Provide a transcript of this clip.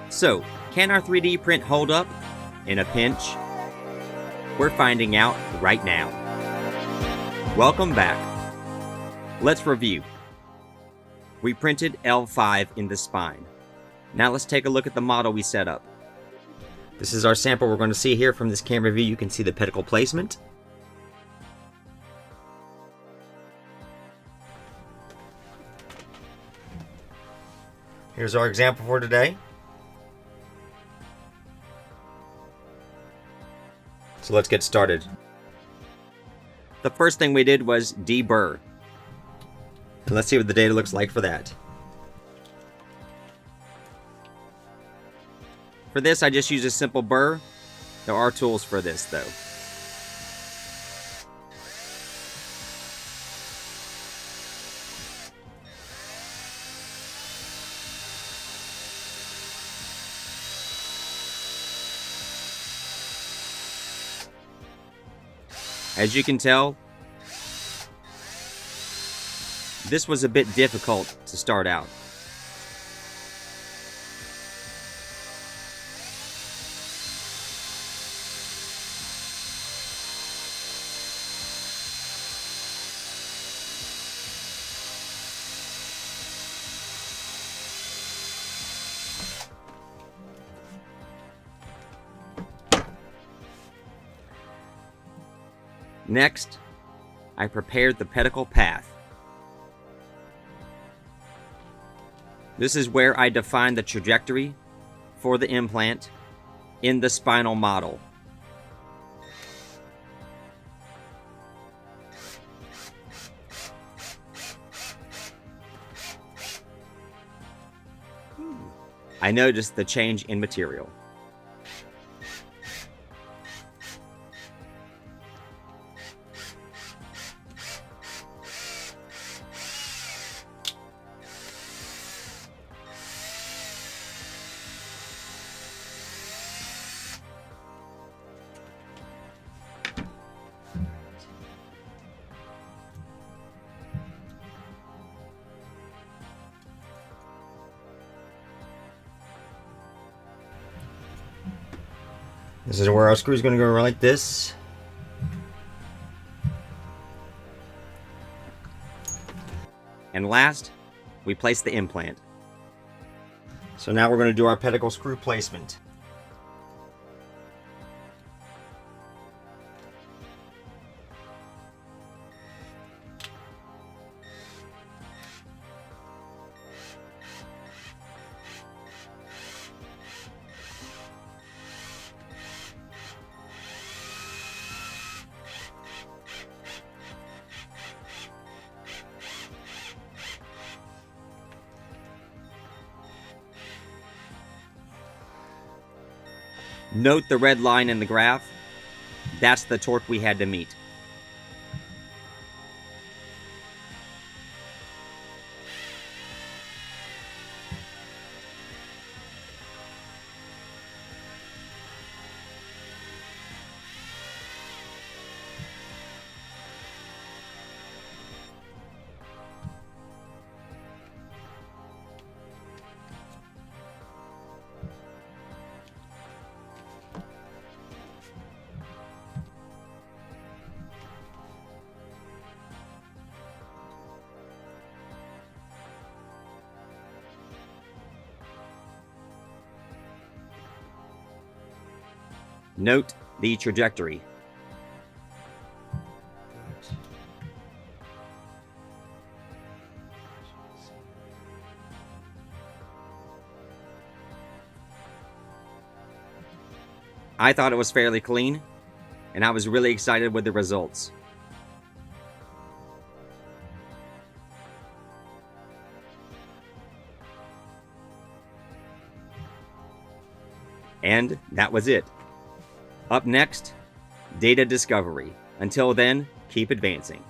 So, can our 3D print hold up in a pinch? We're finding out right now. Welcome back. Let's review. We printed L5 in the spine. Now let's take a look at the model we set up. This is our sample we're going to see here from this camera view. You can see the pedicle placement. Here's our example for today. So let's get started. The first thing we did was deburr. And let's see what the data looks like for that. For this, I just use a simple burr. There are tools for this, though. As you can tell, this was a bit difficult to start out. Next, I prepared the pedicle path. This is where I define the trajectory for the implant in the spinal model. I noticed the change in material. This is where our screw is going to go like this. And last, we place the implant. So now we're going to do our pedicle screw placement. Note the red line in the graph. That's the torque we had to meet. Note the trajectory. I thought it was fairly clean, and I was really excited with the results. And that was it. Up next, data discovery. Until then, keep advancing.